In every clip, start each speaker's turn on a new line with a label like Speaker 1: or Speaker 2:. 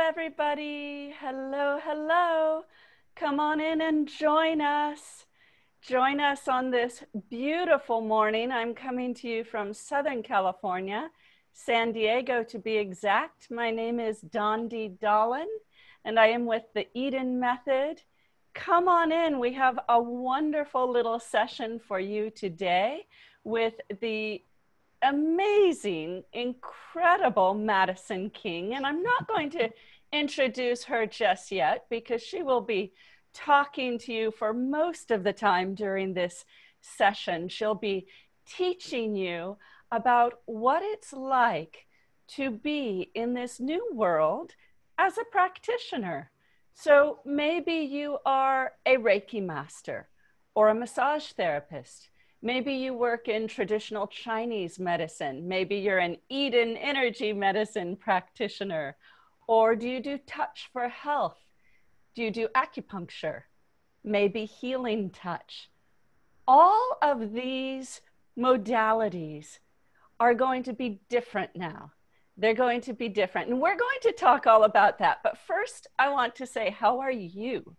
Speaker 1: everybody. Hello, hello. Come on in and join us. Join us on this beautiful morning. I'm coming to you from Southern California, San Diego to be exact. My name is Donna, and I am with the Eden Method. Come on in. We have a wonderful little session for you today with the amazing, incredible Madison King. And I'm not going to introduce her just yet because she will be talking to you for most of the time during this session. She'll be teaching you about what it's like to be in this new world as a practitioner. So maybe you are a Reiki master or a massage therapist. Maybe you work in traditional Chinese medicine. Maybe you're an Eden energy medicine practitioner. Or do you do touch for health? Do you do acupuncture? Maybe healing touch. All of these modalities are going to be different now. They're going to be different. And we're going to talk all about that. But first, I want to say, how are you?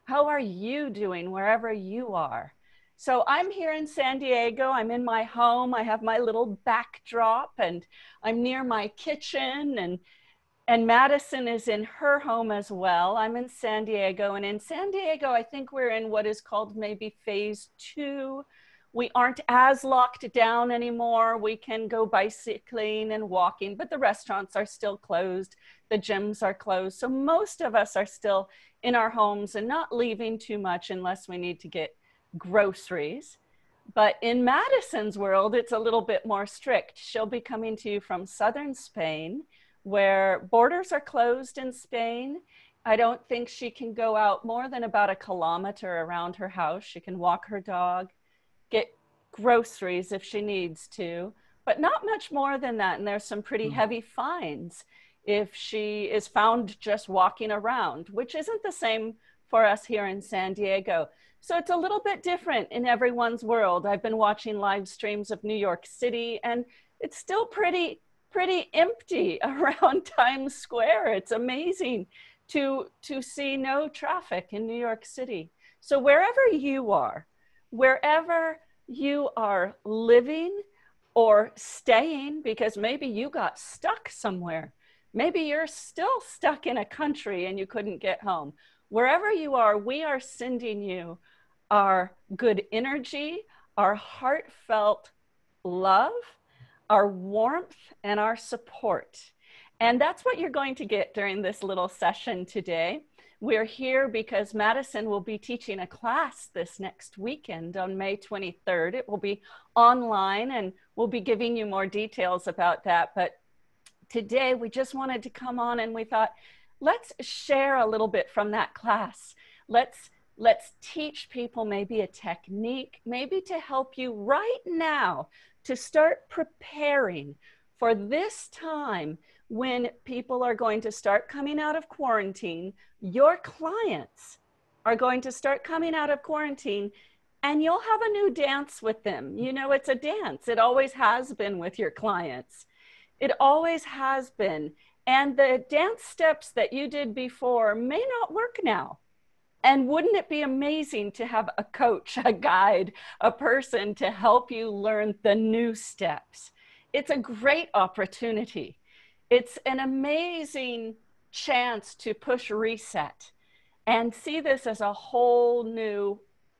Speaker 1: How are you doing wherever you are? So I'm here in San Diego. I'm in my home. I have my little backdrop and I'm near my kitchen, and Madison is in her home as well. I'm in San Diego, and in San Diego, I think we're in what is called maybe phase 2. We aren't as locked down anymore. We can go bicycling and walking, but the restaurants are still closed. The gyms are closed. So most of us are still in our homes and not leaving too much unless we need to get groceries. But in Madison's world, it's a little bit more strict. She'll be coming to you from southern Spain, where borders are closed in Spain. I don't think she can go out more than about a kilometer around her house. She can walk her dog, get groceries if she needs to, but not much more than that. And there's some pretty heavy fines if she is found just walking around, which isn't the same for us here in San Diego. So it's a little bit different in everyone's world. I've been watching live streams of New York City, and it's still pretty empty around Times Square. It's amazing to see no traffic in New York City. So wherever you are living or staying, because maybe you got stuck somewhere. Maybe you're still stuck in a country and you couldn't get home. Wherever you are, we are sending you our good energy, our heartfelt love, our warmth, and our support. And that's what you're going to get during this little session today. We're here because Madison will be teaching a class this next weekend on May 23rd. It will be online, and we'll be giving you more details about that. But today we just wanted to come on, and we thought, let's share a little bit from that class. Let's teach people maybe a technique, maybe to help you right now to start preparing for this time when people are going to start coming out of quarantine. Your clients are going to start coming out of quarantine, and you'll have a new dance with them. You know, it's a dance. It always has been with your clients. It always has been. And the dance steps that you did before may not work now. And wouldn't it be amazing to have a coach, a guide, a person to help you learn the new steps? It's a great opportunity. It's an amazing chance to push reset and see this as a whole new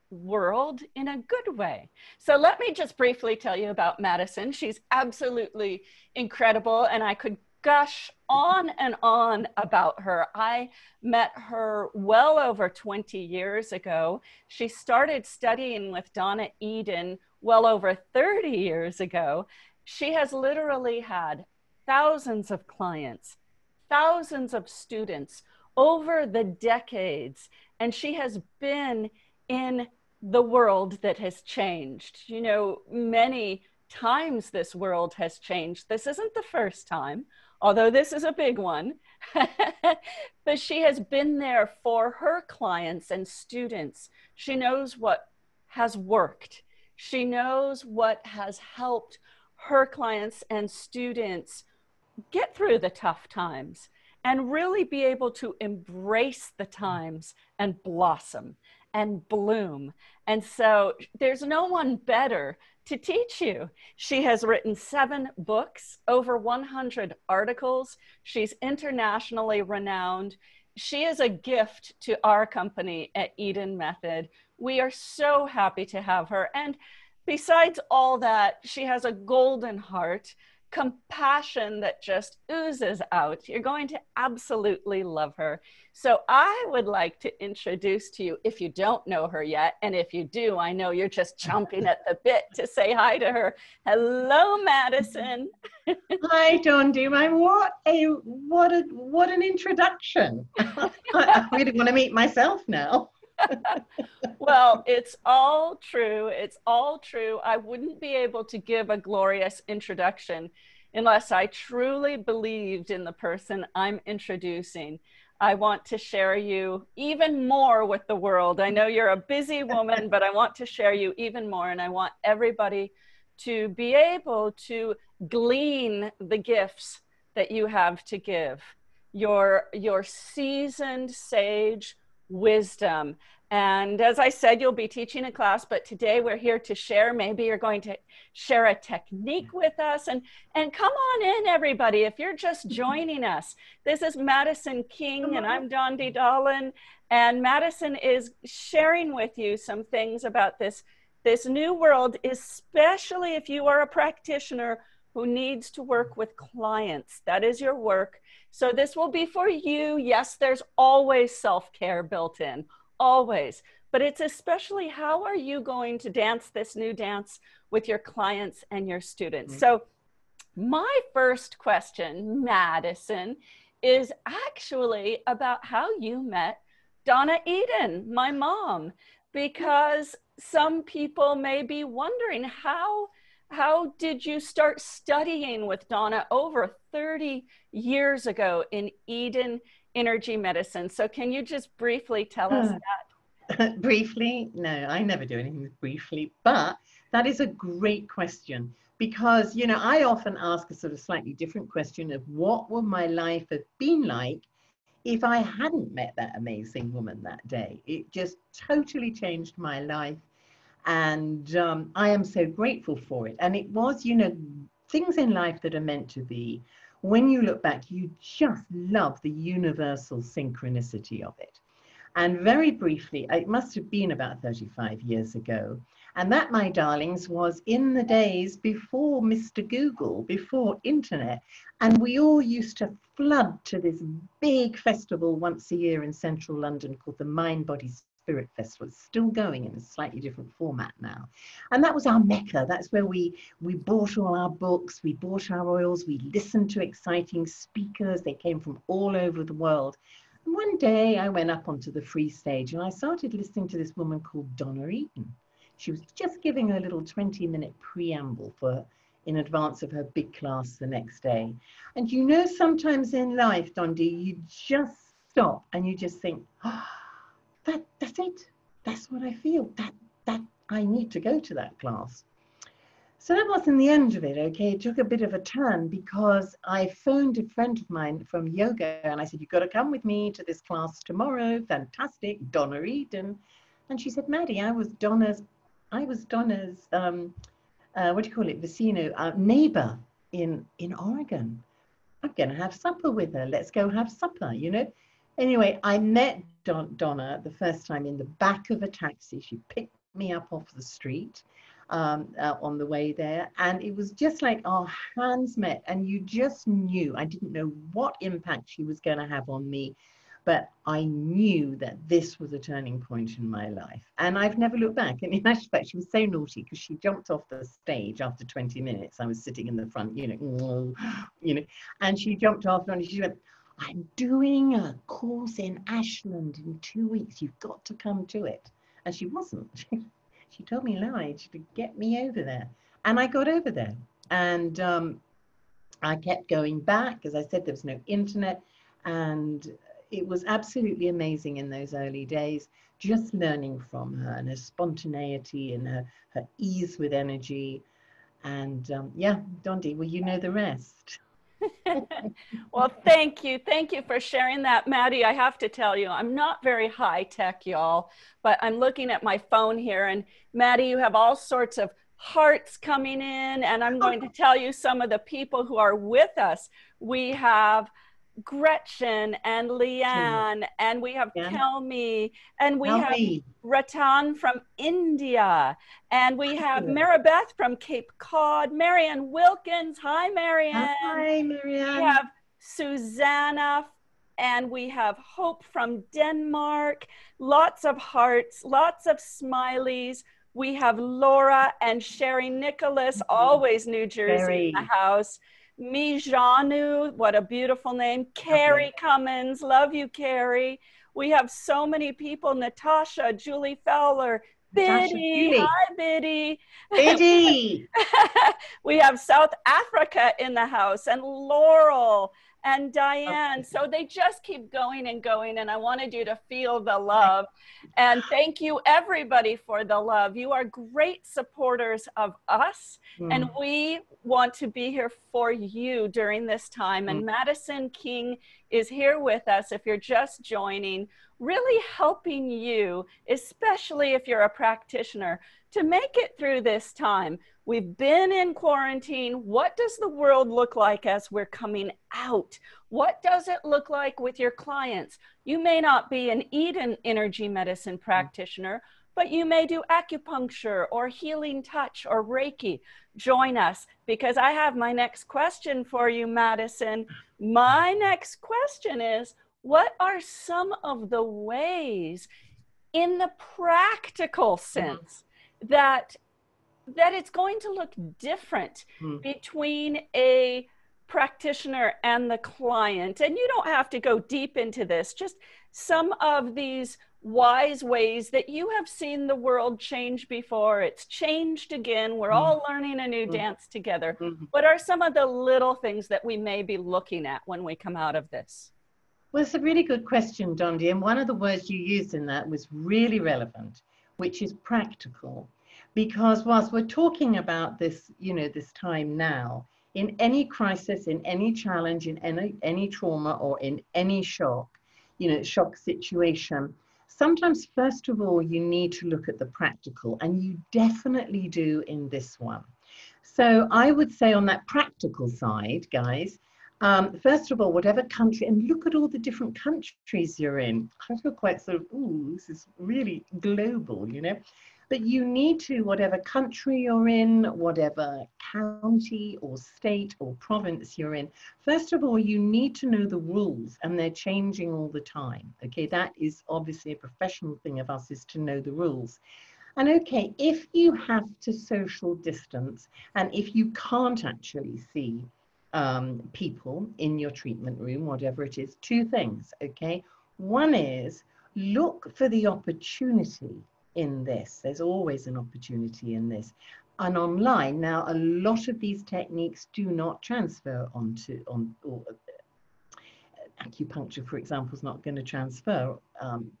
Speaker 1: world in a good way. So let me just briefly tell you about Madison. She's absolutely incredible, and I could gush on and on about her. I met her well over 20 years ago. She started studying with Donna Eden well over 30 years ago. She has literally had thousands of clients, thousands of students over the decades, and she has been in the world that has changed. You know, many times this world has changed. This isn't the first time, although this is a big one. But she has been there for her clients and students. She knows what has worked. She knows what has helped her clients and students get through the tough times and really be able to embrace the times and blossom and bloom. And so there's no one better to teach you. She has written 7 books, over 100 articles. She's internationally renowned. She is a gift to our company at Eden Method. We are so happy to have her. And besides all that, she has a golden heart, compassion that just oozes out. You're going to absolutely love her. So I would like to introduce to you, if you don't know her yet, and if you do, I know you're just chomping at the bit to say hi to her. Hello, Madison.
Speaker 2: Hi, Donna. What an introduction. I really want to meet myself now.
Speaker 1: Well, it's all true. It's all true. I wouldn't be able to give a glorious introduction unless I truly believed in the person I'm introducing. I want to share you even more with the world. I know you're a busy woman, but I want to share you even more, and I want everybody to be able to glean the gifts that you have to give. Your seasoned sage wisdom. And as I said, you'll be teaching a class, but today we're here to share. Maybe you're going to share a technique with us. And come on in, everybody. If you're just joining us, this is Madison King, and I'm Donna Dolan. And Madison is sharing with you some things about this new world, especially if you are a practitioner who needs to work with clients. That is your work. So this will be for you. Yes, there's always self-care built in. Always. But it's especially how are you going to dance this new dance with your clients and your students? So my first question, Madison, is actually about how you met Donna Eden, my mom, because some people may be wondering how did you start studying with Donna over 30 years ago in Eden Energy Medicine? So can you just briefly tell us that?
Speaker 2: Briefly? No, I never do anything briefly, but that is a great question because, you know, I often ask a sort of slightly different question of what would my life have been like if I hadn't met that amazing woman that day. It just totally changed my life. And I am so grateful for it. And it was, you know, things in life that are meant to be. When you look back, you just love the universal synchronicity of it. And very briefly, it must have been about 35 years ago. And that, my darlings, was in the days before Mr. Google, before internet. And we all used to flood to this big festival once a year in central London called the Mind, Body, Spirit Festival. It's still going in a slightly different format now. And that was our mecca. That's where we bought all our books, we bought our oils, we listened to exciting speakers. They came from all over the world. And one day I went up onto the free stage and I started listening to this woman called Donna Eden. She was just giving a little 20-minute preamble in advance of her big class the next day. And you know, sometimes in life, Dondi, you just stop and you just think, oh, that's it. That's what I feel. That I need to go to that class. So that wasn't the end of it, okay? It took a bit of a turn because I phoned a friend of mine from yoga and I said, you've got to come with me to this class tomorrow. Fantastic, Donna Eden. And she said, Maddie, I was Donna's, what do you call it, vecino, neighbor in Oregon. I'm going to have supper with her. Let's go have supper, you know? Anyway, I met Donna the first time in the back of a taxi. She picked me up off the street on the way there. And it was just like our hands met. And you just knew, I didn't know what impact she was going to have on me, but I knew that this was a turning point in my life. And I've never looked back. And in actual fact, she was so naughty because she jumped off the stage after 20 minutes. I was sitting in the front, you know, and she jumped off and she went, I'm doing a course in Ashland in 2 weeks. You've got to come to it. And she wasn't. She told me lied to get me over there. And I got over there. And I kept going back. As I said, there was no internet. And it was absolutely amazing in those early days, just learning from her and her spontaneity and her ease with energy. And yeah, Dondi, well, you know the rest.
Speaker 1: Well, thank you. Thank you for sharing that, Maddie. I have to tell you, I'm not very high tech, y'all, but I'm looking at my phone here. And Maddie, you have all sorts of hearts coming in. And I'm going to tell you some of the people who are with us. We have Gretchen and Leanne, and we have
Speaker 2: Yeah.
Speaker 1: Kelmy, and we have
Speaker 2: Healthy.
Speaker 1: Ratan from India, and we have Maribeth from Cape Cod, Marianne Wilkins. Hi, Marianne.
Speaker 2: Hi,
Speaker 1: We
Speaker 2: Marianne.
Speaker 1: have Susanna, and we have Hope from Denmark. Lots of hearts, lots of smileys. We have Laura and Sherry Nicholas, always New Jersey in the
Speaker 2: Very
Speaker 1: house. Mijanu, what a beautiful name.
Speaker 2: lovely.
Speaker 1: Carrie Cummins, love you, Carrie. We have so many people. Natasha, Julie Fowler,
Speaker 2: Natasha,
Speaker 1: Biddy.
Speaker 2: Julie.
Speaker 1: Hi, Biddy.
Speaker 2: Biddy.
Speaker 1: We have South Africa in the house, and Laurel and Diane. So they just keep going and going, and I wanted you to feel the love. And thank you, everybody, for the love. You are great supporters of us, and we want to be here for you during this time. And Madison King is here with us if you're just joining, really helping you, especially if you're a practitioner, to make it through this time. We've been in quarantine. What does the world look like as we're coming out? What does it look like with your clients? You may not be an Eden energy medicine practitioner, but you may do acupuncture or healing touch or Reiki. Join us, because I have my next question for you, Madison. My next question is, what are some of the ways in the practical sense that it's going to look different between a practitioner and the client? And you don't have to go deep into this, just some of these wise ways that you have seen the world change before. It's changed again. We're all learning a new dance together. What are some of the little things that we may be looking at when we come out of this?
Speaker 2: Well, it's a really good question, Dondi. And one of the words you used in that was really relevant, which is practical. Because whilst we're talking about this, this time now, in any crisis, in any challenge, in any trauma, or in any shock, shock situation, sometimes, first of all, you need to look at the practical, and you definitely do in this one. So I would say on that practical side, guys, first of all, whatever country, and look at all the different countries you're in. I feel quite sort of, ooh, this is really global, But you need to, whatever country you're in, whatever county or state or province you're in, first of all, you need to know the rules, and they're changing all the time. Okay, that is obviously a professional thing of us, is to know the rules. And okay, if you have to social distance, and if you can't actually see people in your treatment room, whatever it is, two things, okay? One is look for the opportunity in this. There's always an opportunity in this. And online, now a lot of these techniques do not transfer acupuncture, for example, is not going to transfer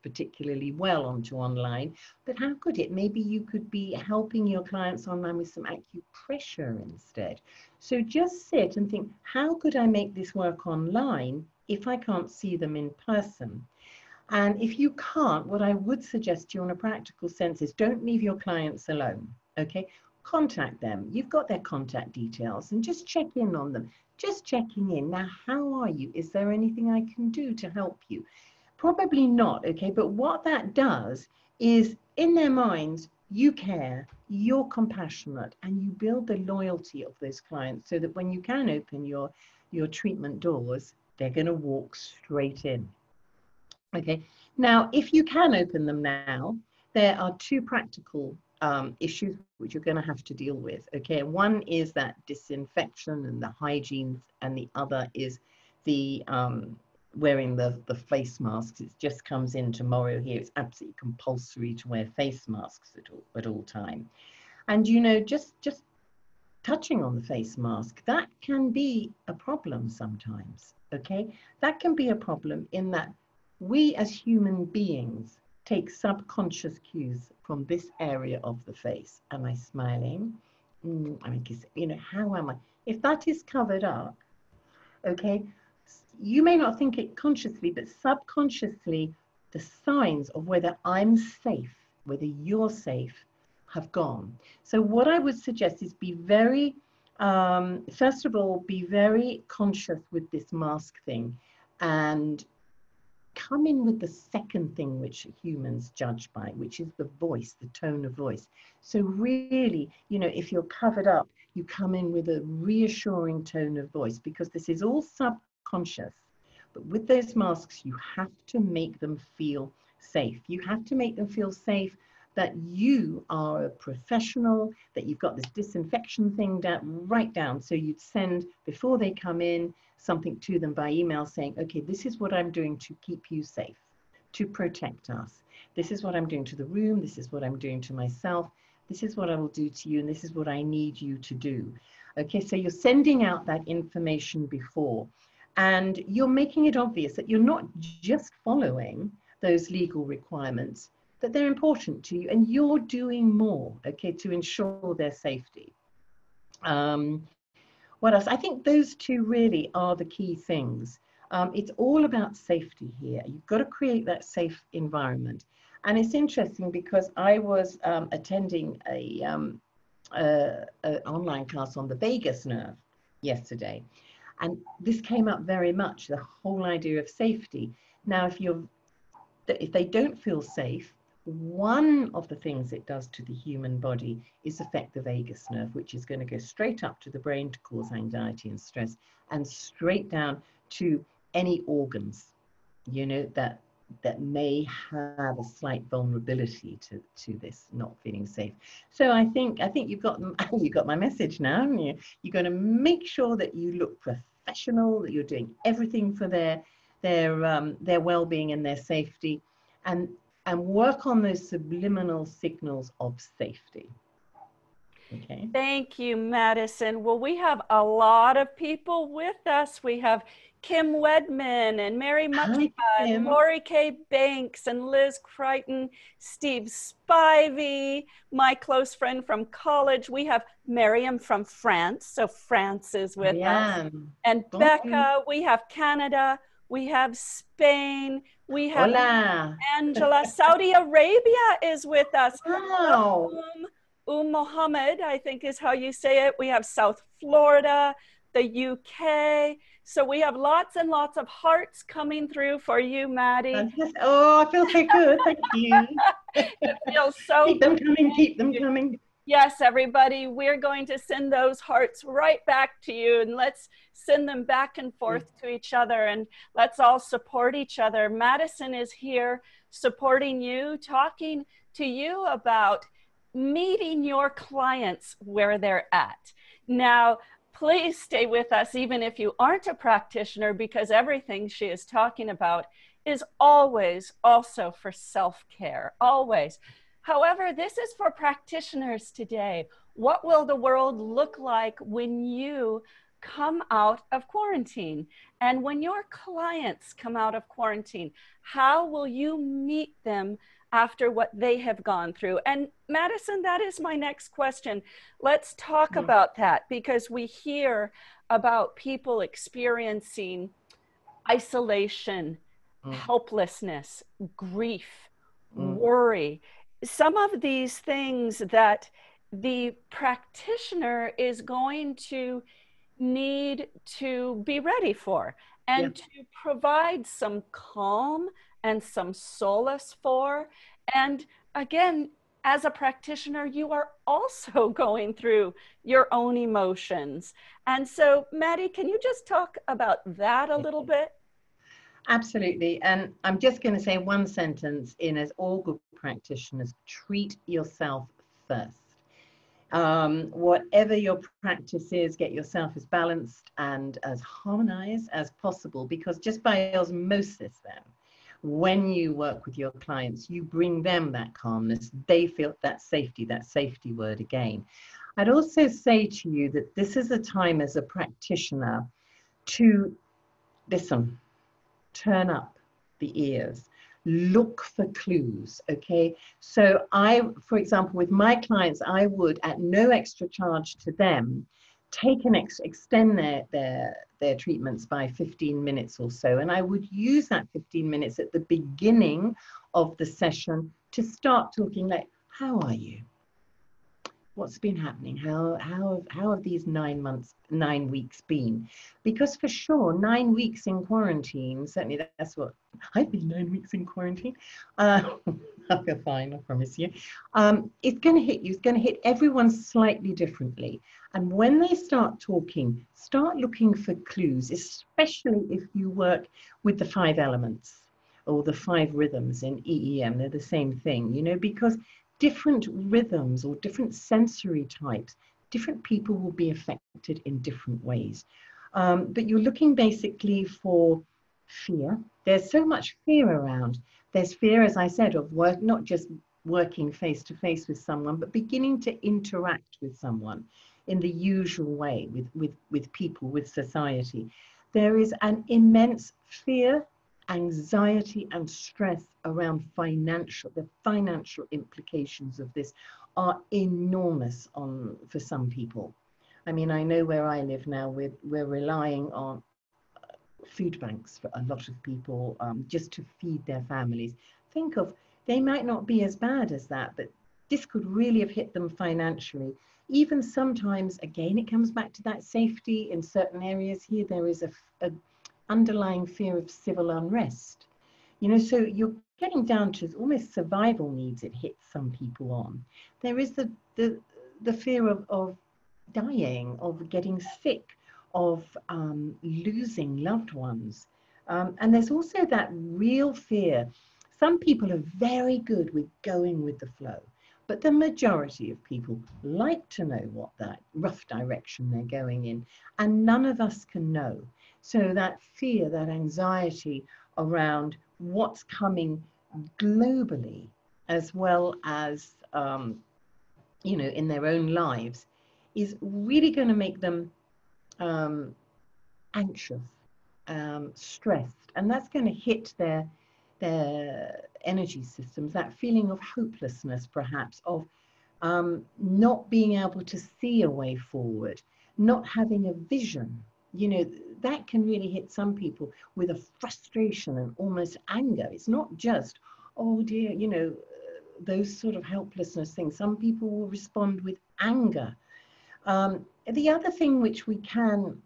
Speaker 2: particularly well onto online, but how could it? Maybe you could be helping your clients online with some acupressure instead. So just sit and think, how could I make this work online if I can't see them in person? And if you can't, what I would suggest to you on a practical sense is don't leave your clients alone, okay? Contact them. You've got their contact details, and just check in on them. Just checking in. Now, how are you? Is there anything I can do to help you? Probably not, okay? But what that does is, in their minds, you care, you're compassionate, and you build the loyalty of those clients so that when you can open your treatment doors, they're going to walk straight in. Okay, now, if you can open them now, there are two practical issues which you're going to have to deal with. Okay, one is that disinfection and the hygiene, and the other is the wearing the face masks. It just comes in tomorrow here. It's absolutely compulsory to wear face masks at all time. And just touching on the face mask, that can be a problem sometimes. Okay, that can be a problem in that we as human beings take subconscious cues from this area of the face. Am I smiling? How am I? If that is covered up, okay? You may not think it consciously, but subconsciously, the signs of whether I'm safe, whether you're safe, have gone. So what I would suggest is be very, first of all, be very conscious with this mask thing, and come in with the second thing which humans judge by, which is the voice, the tone of voice. So really, you know, if you're covered up, you come in with a reassuring tone of voice, because this is all subconscious. But with those masks, you have to make them feel safe. You have to make them feel safe that you are a professional, that you've got this disinfection thing down, right down. So you'd send, before they come in, something to them by email saying, okay, this is what I'm doing to keep you safe, to protect us. This is what I'm doing to the room. This is what I'm doing to myself. This is what I will do to you. And this is what I need you to do. Okay, so you're sending out that information before, and you're making it obvious that you're not just following those legal requirements, that they're important to you, and you're doing more, okay, to ensure their safety. What else? I think those two really are the key things. It's all about safety here. You've got to create that safe environment. And it's interesting because I was attending an online class on the vagus nerve yesterday. And this came up very much, the whole idea of safety. Now, if they don't feel safe, one of the things it does to the human body is affect the vagus nerve, which is going to go straight up to the brain to cause anxiety and stress, and straight down to any organs, you know, that may have a slight vulnerability to this not feeling safe. So I think you've got my message now, haven't you? You're going to make sure that you look professional, that you're doing everything for their well-being and their safety, and work on those subliminal signals of safety. Okay.
Speaker 1: Thank you, Madison. Well, we have a lot of people with us. We have Kim Wedman and Mary Muchka and Lori K. Banks and Liz Crichton, Steve Spivey, my close friend from college. We have Miriam from France, so France is with us. And Becca, we have Canada, we have Spain, we have Angela. Saudi Arabia is with us.
Speaker 2: Wow.
Speaker 1: Mohammed, I think is how you say it. We have South Florida, the UK. So we have lots and lots of hearts coming through for you, Maddie.
Speaker 2: Oh, I feel so good. Thank you.
Speaker 1: It feels so
Speaker 2: Keep them coming, keep them coming.
Speaker 1: Yes, everybody, we're going to send those hearts right back to you, and let's send them back and forth to each other, and let's all support each other. Madison is here supporting you, talking to you about meeting your clients where they're at. Now, please stay with us even if you aren't a practitioner, because everything she is talking about is always also for self-care, always. However, this is for practitioners today. What will the world look like when you come out of quarantine? And when your clients come out of quarantine, how will you meet them after what they have gone through? And Madison, that is my next question. Let's talk about that, because we hear about people experiencing isolation, helplessness, grief, worry. Some of these things that the practitioner is going to need to be ready for, and to provide some calm and some solace for. And again, as a practitioner, you are also going through your own emotions. And so, Maddie, can you just talk about that a little bit?
Speaker 2: Absolutely. And I'm just going to say one sentence in, as all good practitioners, treat yourself first. Whatever your practice is, get yourself as balanced and as harmonized as possible, because just by osmosis then, when you work with your clients, you bring them that calmness. They feel that safety word again. I'd also say to you that this is a time as a practitioner to listen, turn up the ears, look for clues, okay? So for example, with my clients, I would, at no extra charge to them, extend their treatments by 15 minutes or so. And I would use that 15 minutes at the beginning of the session to start talking like, how are you? What's been happening? How have these 9 weeks been? Because for sure, 9 weeks in quarantine, certainly that's what I've been 9 weeks in quarantine. I'll feel fine, I promise you. It's going to hit you. It's going to hit everyone slightly differently. And when they start talking, start looking for clues, especially if you work with the 5 elements or the 5 rhythms in EEM. They're the same thing, you know, because different rhythms or different sensory types, different people will be affected in different ways. But you're looking basically for fear. There's so much fear around. There's fear, as I said, of work, not just working face to face with someone, but beginning to interact with someone in the usual way with people, with society. There is an immense fear, anxiety and stress around the financial implications of this are enormous for some people. I mean, I know where I live now, we're relying on food banks for a lot of people, just to feed their families. Think of, they might not be as bad as that, but this could really have hit them financially. Even sometimes, again, it comes back to that safety. In certain areas here, there is a underlying fear of civil unrest. You know, so you're getting down to almost survival needs it hits some people on. There is the fear of dying, of getting sick, of losing loved ones. And there's also that real fear. Some people are very good with going with the flow, but the majority of people like to know what that rough direction they're going in, and none of us can know. So that fear, that anxiety around what's coming globally, as well as, you know, in their own lives, is really going to make them anxious, stressed, and that's going to hit their energy systems, that feeling of hopelessness, perhaps, of not being able to see a way forward, not having a vision. You know, that can really hit some people with a frustration and almost anger. It's not just, oh dear, you know, those sort of helplessness things. Some people will respond with anger. The other thing which we can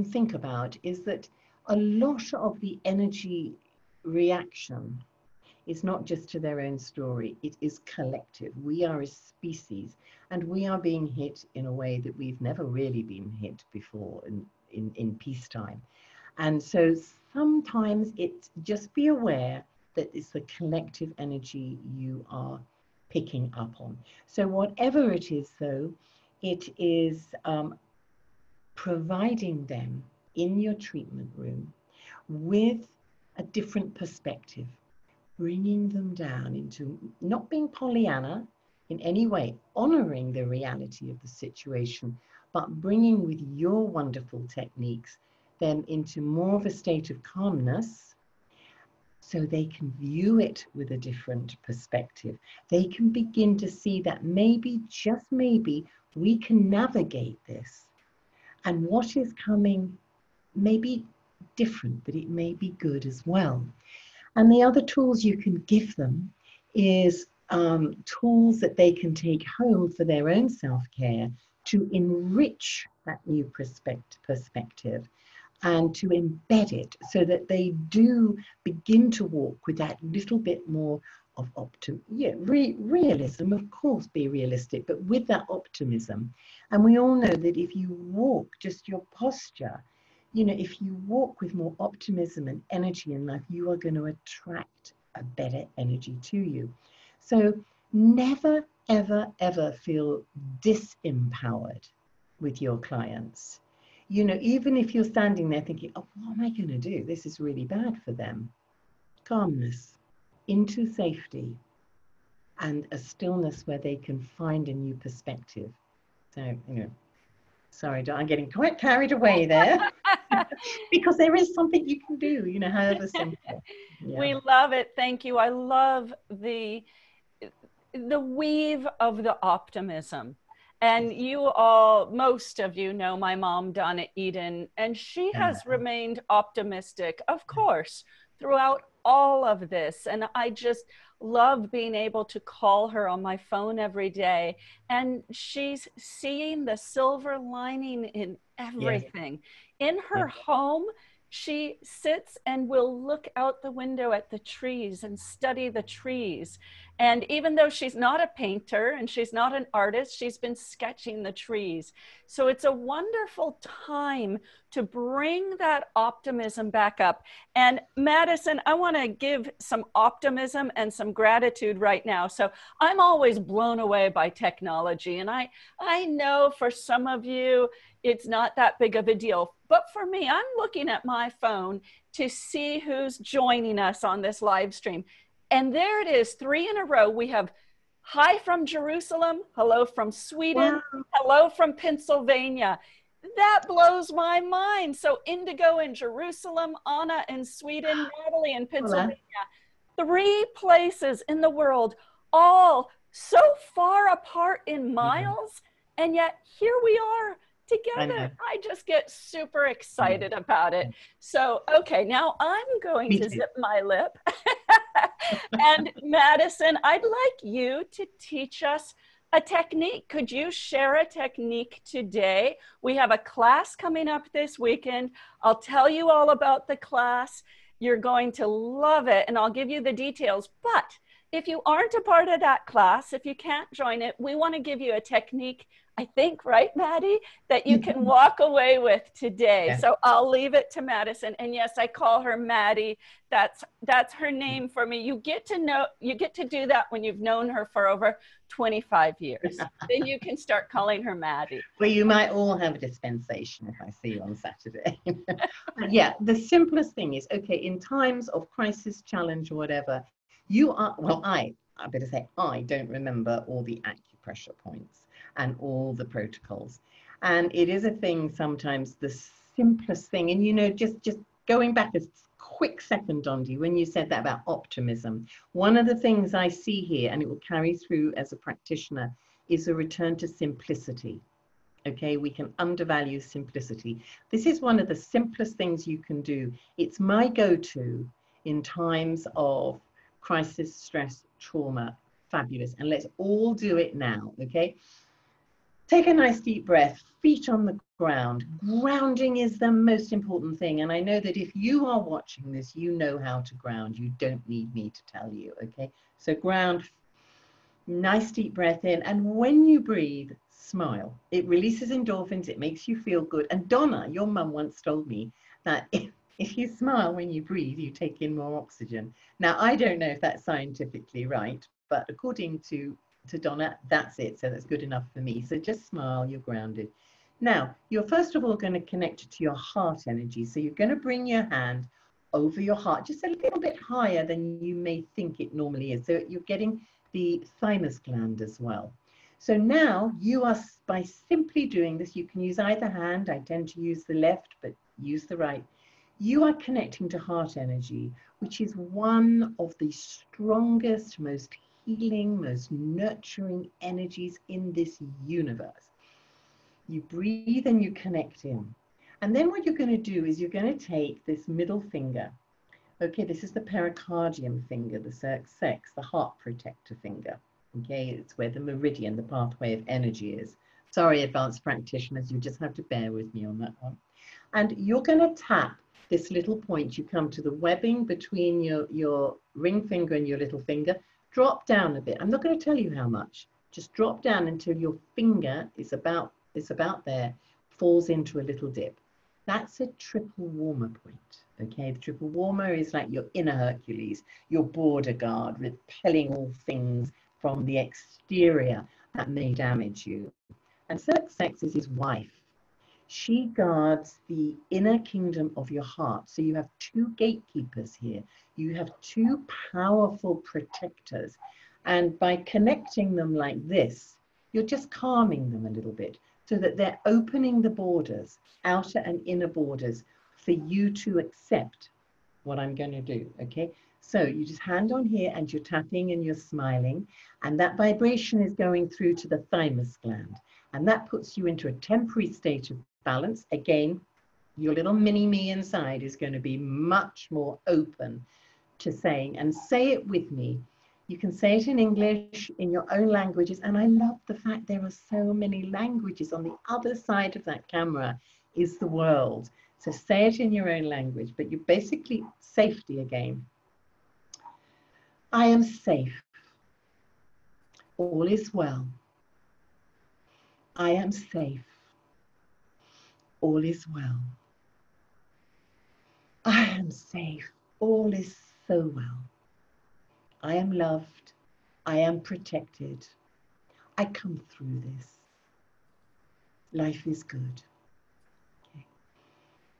Speaker 2: think about is that a lot of the energy reaction is not just to their own story, it is collective. We are a species, and we are being hit in a way that we've never really been hit before in peacetime. And so sometimes it's just be aware that it's the collective energy you are picking up on. So whatever it is, though, it is providing them in your treatment room with a different perspective, bringing them down into not being Pollyanna in any way, honoring the reality of the situation, but bringing with your wonderful techniques them into more of a state of calmness, so they can view it with a different perspective. They can begin to see that maybe, just maybe, we can navigate this. And what is coming may be different, but it may be good as well. And the other tools you can give them is tools that they can take home for their own self-care to enrich that new perspective and to embed it so that they do begin to walk with that little bit more of realism. Of course, be realistic, but with that optimism. And we all know that if you walk, just your posture, you know, if you walk with more optimism and energy in life, you are going to attract a better energy to you. So never, ever, ever feel disempowered with your clients. You know, even if you're standing there thinking, oh, what am I going to do? This is really bad for them. Calmness, into safety, and a stillness where they can find a new perspective. So, you know, sorry, I'm getting quite carried away there. Because there is something you can do, you know, however simple. Yeah.
Speaker 1: We love it. Thank you. I love the weave of the optimism. And you all, most of you know my mom, Donna Eden, and she has remained optimistic, of course, throughout all of this. And I just love being able to call her on my phone every day. And she's seeing the silver lining in
Speaker 2: Yes.
Speaker 1: everything. In her
Speaker 2: Yes.
Speaker 1: home, she sits and will look out the window at the trees and study the trees. And even though she's not a painter and she's not an artist, she's been sketching the trees. So it's a wonderful time to bring that optimism back up. And Madison, I want to give some optimism and some gratitude right now. So I'm always blown away by technology. And I know for some of you, it's not that big of a deal. But for me, I'm looking at my phone to see who's joining us on this live stream. And there it is, 3 in a row. We have hi from Jerusalem, hello from Sweden,
Speaker 2: Wow.
Speaker 1: hello from Pennsylvania. That blows my mind. So Indigo in Jerusalem, Anna in Sweden, Natalie in Pennsylvania. 3 places in the world, all so far apart in miles. And yet here we are together. I just get super excited about it. So, okay, now I'm going to zip my lip. And Madison, I'd like you to teach us a technique. Could you share a technique today? We have a class coming up this weekend. I'll tell you all about the class. You're going to love it, and I'll give you the details. But if you aren't a part of that class, if you can't join it, we want to give you a technique, I think, right, Maddie, that you can walk away with today. Yeah. So I'll leave it to Madison. And yes, I call her Maddie. That's her name for me. You get to do that when you've known her for over 25 years. Then you can start calling her Maddie.
Speaker 2: Well, you might all have a dispensation if I see you on Saturday. Yeah, the simplest thing is, okay, in times of crisis, challenge, or whatever, you are, well, I better say, I don't remember all the acupressure points and all the protocols. And it is a thing sometimes, the simplest thing. And, you know, just going back a quick second, Dondi, when you said that about optimism, one of the things I see here, and it will carry through as a practitioner, is a return to simplicity. Okay, we can undervalue simplicity. This is one of the simplest things you can do. It's my go-to in times of crisis, stress, trauma. Fabulous. And let's all do it now, okay? Take a nice deep breath, feet on the ground. Grounding is the most important thing. And I know that if you are watching this, you know how to ground. You don't need me to tell you, okay? So ground, nice deep breath in. And when you breathe, smile. It releases endorphins. It makes you feel good. And Donna, your mum once told me that if you smile when you breathe, you take in more oxygen. Now, I don't know if that's scientifically right, but according to Donna, that's it. So that's good enough for me. So just smile, you're grounded. Now, you're first of all going to connect to your heart energy. So you're going to bring your hand over your heart, just a little bit higher than you may think it normally is. So you're getting the thymus gland as well. So now you are, by simply doing this, you can use either hand. I tend to use the left, but use the right. You are connecting to heart energy, which is one of the strongest, most healing, most nurturing energies in this universe. You breathe and you connect in. And then what you're going to do is you're going to take this middle finger. Okay, this is the pericardium finger, the circumflex, the heart protector finger. Okay, it's where the meridian, the pathway of energy is. Sorry, advanced practitioners, you just have to bear with me on that one. And you're going to tap this little point. You come to the webbing between your ring finger and your little finger. Drop down a bit. I'm not going to tell you how much. Just drop down until your finger is about there, falls into a little dip. That's a triple warmer point. Okay, the triple warmer is like your inner Hercules, your border guard, repelling all things from the exterior that may damage you. And Circumflex is his wife. She guards the inner kingdom of your heart. So you have 2 gatekeepers here. You have 2 powerful protectors. And by connecting them like this, you're just calming them a little bit so that they're opening the borders, outer and inner borders, for you to accept what I'm going to do, okay? So you just hand on here and you're tapping and you're smiling, and that vibration is going through to the thymus gland. And that puts you into a temporary state of balance. Again, your little mini me inside is going to be much more open to saying, and say it with me. You can say it in English, in your own languages. And I love the fact there are so many languages. On the other side of that camera is the world. So say it in your own language, but you're basically safety again. I am safe. All is well. I am safe. All is well. I am safe. All is so well. I am loved. I am protected. I come through this. Life is good. Okay.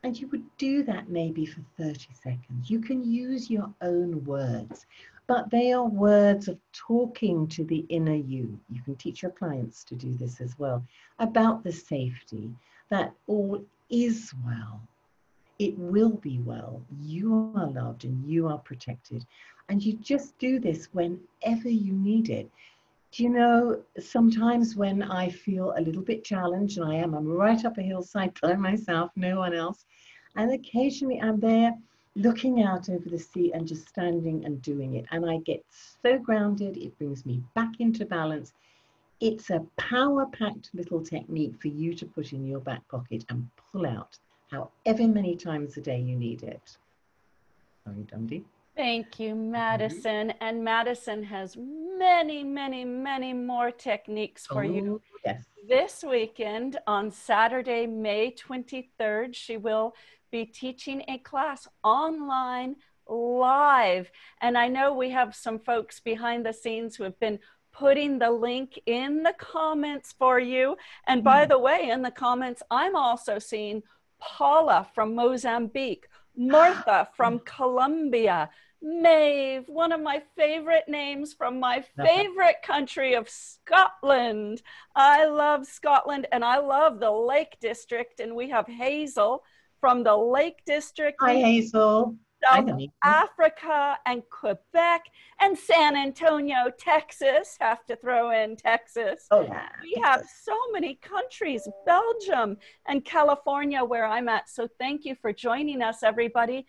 Speaker 2: And you would do that maybe for 30 seconds. You can use your own words, but they are words of talking to the inner you. You can teach your clients to do this as well, about the safety, that all is well. It will be well. You are loved and you are protected. And you just do this whenever you need it. Do you know, sometimes when I feel a little bit challenged, and I'm right up a hillside by myself, no one else, and occasionally I'm there looking out over the sea and just standing and doing it. And I get so grounded, it brings me back into balance. It's a power-packed little technique for you to put in your back pocket and pull out however many times a day you need it. Sorry, Dundee.
Speaker 1: Thank you, Madison. And Madison has many, many, many more techniques for you.
Speaker 2: Yes.
Speaker 1: This weekend, on Saturday, May 23rd, she will be teaching a class online live. And I know we have some folks behind the scenes who have been putting the link in the comments for you. And by the way, in the comments, I'm also seeing Paula from Mozambique, Martha from Colombia, Maeve, one of my favorite names from my favorite country of Scotland. I love Scotland and I love the Lake District. And we have Hazel from the Lake District.
Speaker 2: Hi, Hazel.
Speaker 1: South Africa and Quebec and San Antonio, Texas. Have to throw in Texas.
Speaker 2: Oh, yeah.
Speaker 1: We have so many countries, Belgium and California, where I'm at. So thank you for joining us, everybody.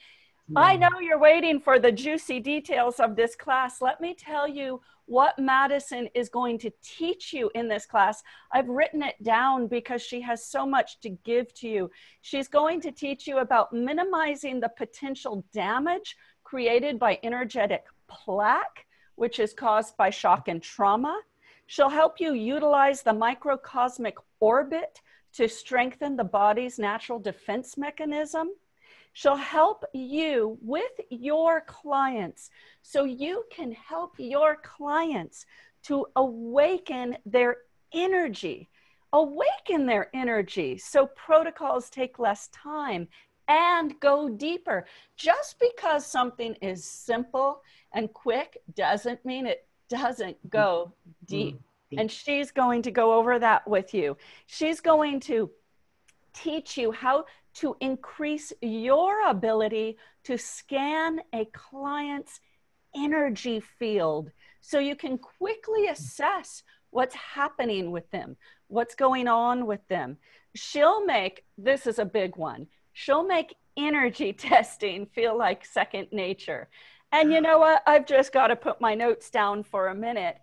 Speaker 1: Yeah. I know you're waiting for the juicy details of this class. Let me tell you what Madison is going to teach you in this class. I've written it down because she has so much to give to you. She's going to teach you about minimizing the potential damage created by energetic plaque, which is caused by shock and trauma. She'll help you utilize the microcosmic orbit to strengthen the body's natural defense mechanism. She'll help you with your clients so you can help your clients to awaken their energy. Awaken their energy so protocols take less time and go deeper. Just because something is simple and quick doesn't mean it doesn't go deep. And she's going to go over that with you. She's going to teach you how to increase your ability to scan a client's energy field so you can quickly assess what's happening with them, what's going on with them. She'll make, this is a big one, she'll make energy testing feel like second nature. And you know what? I've just got to put my notes down for a minute.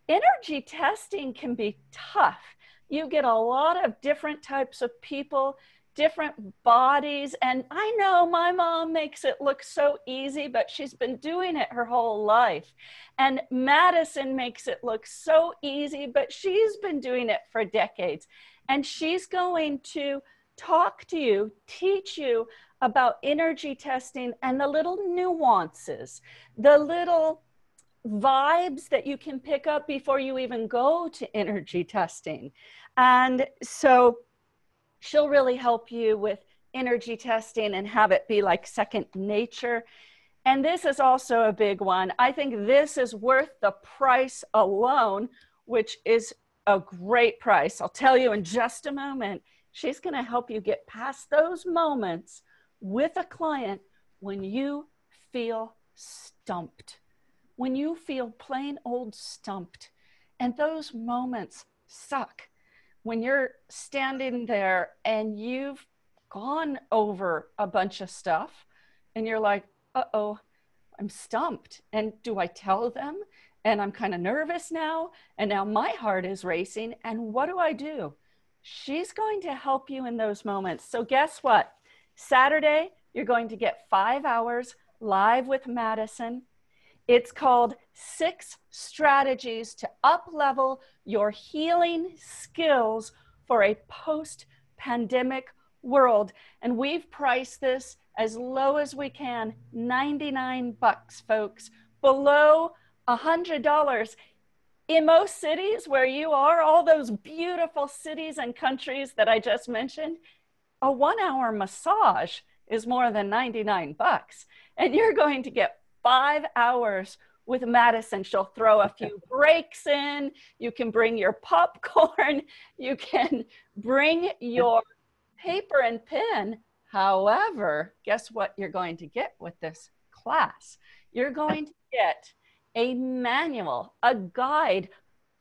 Speaker 1: Energy testing can be tough. You get a lot of different types of people, different bodies. And I know my mom makes it look so easy, but she's been doing it her whole life. And Madison makes it look so easy, but she's been doing it for decades. And she's going to talk to you, teach you about energy testing and the little nuances, the little vibes that you can pick up before you even go to energy testing. And so she'll really help you with energy testing and have it be like second nature. And this is also a big one. I think this is worth the price alone, which is a great price. I'll tell you in just a moment. She's going to help you get past those moments with a client when you feel stumped, when you feel plain old stumped. And those moments suck. when you're standing there and you've gone over a bunch of stuff and you're like, uh-oh, I'm stumped. And do I tell them? And I'm kind of nervous now. And now my heart is racing. And what do I do? She's going to help you in those moments. So guess what? Saturday, you're going to get 5 hours live with Madison. It's called 6 Strategies to Uplevel Your Healing Skills for a Post-Pandemic World. And we've priced this as low as we can, $99, folks, below $100. In most cities where you are, all those beautiful cities and countries that I just mentioned, a 1-hour massage is more than $99. And you're going to get 5 hours with Madison. She'll throw a few breaks in. You can bring your popcorn. You can bring your paper and pen. However, guess what you're going to get with this class? You're going to get a manual, a guide.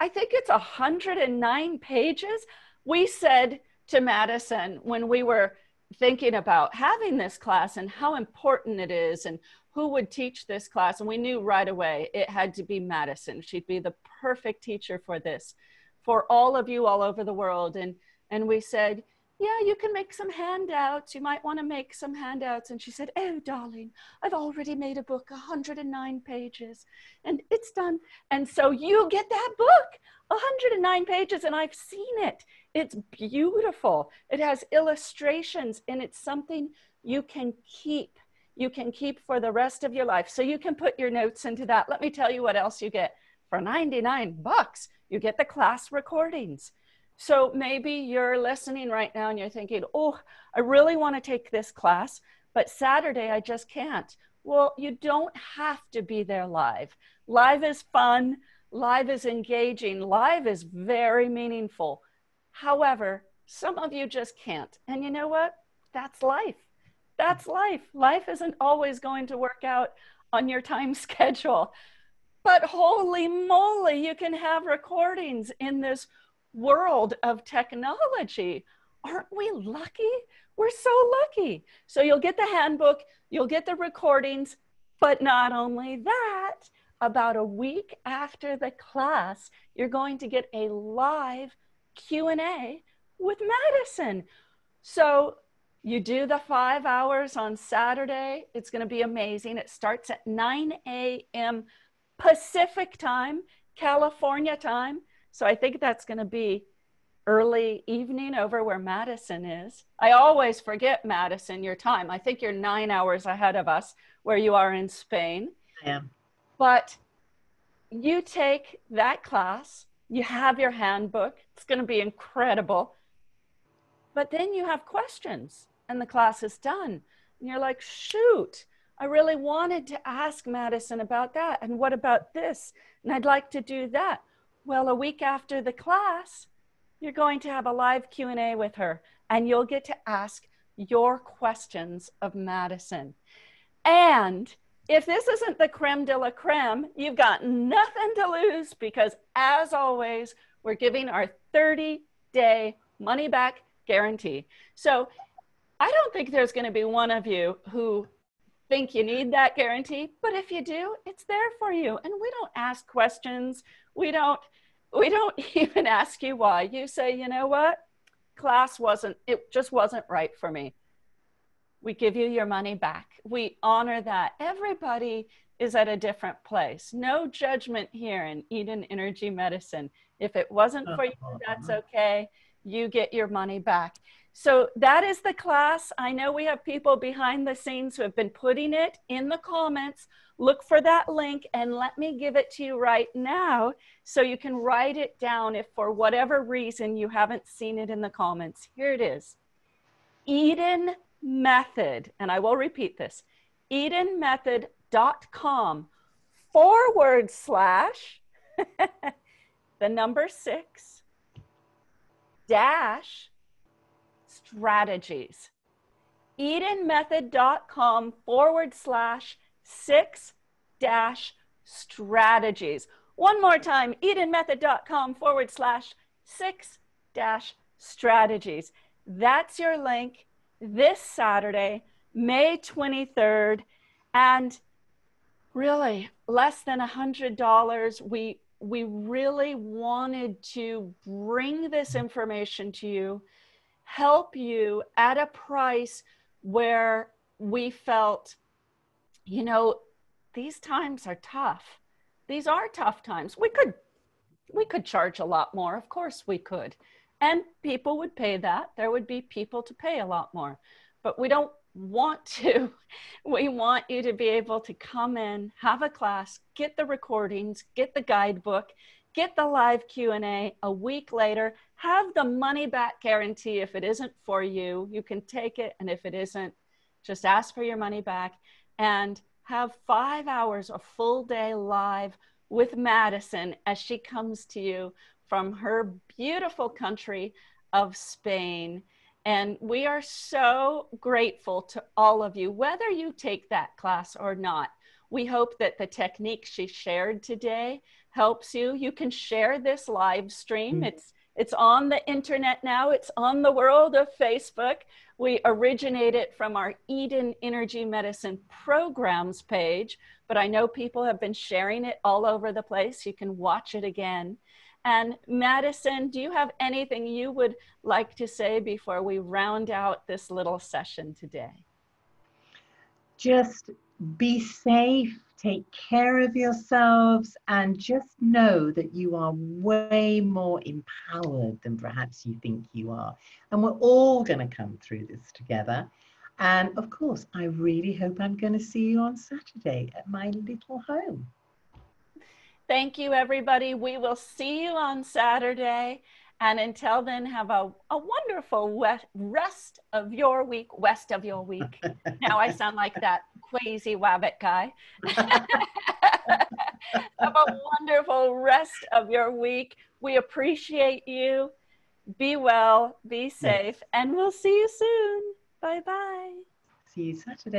Speaker 1: I think it's 109 pages. We said to Madison when we were thinking about having this class and how important it is and who would teach this class, and we knew right away it had to be Madison. She'd be the perfect teacher for this, for all of you all over the world. And we said, yeah, you can make some handouts. You might want to make some handouts. And she said, oh, darling, I've already made a book, 109 pages, and it's done. And so you get that book, 109 pages, and I've seen it. It's beautiful. It has illustrations, and it's something you can keep. You can keep for the rest of your life. So you can put your notes into that. Let me tell you what else you get. For $99, you get the class recordings. So maybe you're listening right now and you're thinking, oh, I really want to take this class, but Saturday I just can't. Well, you don't have to be there live. Live is fun. Live is engaging. Live is very meaningful. However, some of you just can't. And you know what? That's life. That's life. Life isn't always going to work out on your time schedule. But holy moly, you can have recordings in this world of technology. Aren't we lucky? We're so lucky. So you'll get the handbook, you'll get the recordings, but not only that, about a week after the class, you're going to get a live Q&A with Madison. So you do the 5 hours on Saturday. It's going to be amazing. It starts at 9 a.m. Pacific time, California time. So I think that's going to be early evening over where Madison is. I always forget, Madison, your time. I think you're 9 hours ahead of us where you are in Spain.
Speaker 2: I am.
Speaker 1: But you take that class, you have your handbook. It's going to be incredible. But then you have questions and the class is done. And you're like, shoot, I really wanted to ask Madison about that. And what about this? And I'd like to do that. Well, a week after the class, you're going to have a live Q&A with her, and you'll get to ask your questions of Madison. And if this isn't the creme de la creme, you've got nothing to lose, because as always, we're giving our 30-day money-back guarantee. So I don't think there's going to be one of you who think you need that guarantee, but if you do, it's there for you. And we don't ask questions. We don't even ask you why. You say, you know what? Class it just wasn't right for me. We give you your money back. We honor that. Everybody is at a different place. No judgment here in Eden Energy Medicine. If it wasn't for you, that's okay. You get your money back. So that is the class. I know we have people behind the scenes who have been putting it in the comments. Look for that link and let me give it to you right now so you can write it down if for whatever reason you haven't seen it in the comments. Here it is. Eden Method, and I will repeat this, edenmethod.com / the number 6 dash strategies. edenmethod.com / 6 dash strategies. One more time, edenmethod.com / 6 strategies. That's your link this Saturday, May 23rd. And really, less than $100. We really wanted to bring this information to you, help you at a price where we felt, you know, these times are tough. These are tough times. We could charge a lot more. Of course we could. And people would pay that. There would be people to pay a lot more. But we don't want to. We want you to be able to come in, have a class, get the recordings, get the guidebook, get the live Q&A a week later, have the money back guarantee. If it isn't for you, you can take it. And if it isn't, just ask for your money back and have 5 hours, a full day live with Madison as she comes to you from her beautiful country of Spain. And we are so grateful to all of you, whether you take that class or not. We hope that the technique she shared today helps you. You can share this live stream. It's on the internet now. It's on the world of Facebook. We originated from our Eden Energy Medicine Programs page, but I know people have been sharing it all over the place. You can watch it again. And Madison, do you have anything you would like to say before we round out this little session today?
Speaker 2: Just be safe, take care of yourselves, and just know that you are way more empowered than perhaps you think you are. And we're all going to come through this together. And of course, I really hope I'm going to see you on Saturday at my little home.
Speaker 1: Thank you, everybody. We will see you on Saturday. And until then, have a wonderful rest of your week, west of your week. Now I sound like that crazy wabbit guy. Have a wonderful rest of your week. We appreciate you. Be well, be safe, and we'll see you soon. Bye-bye.
Speaker 2: See you Saturday.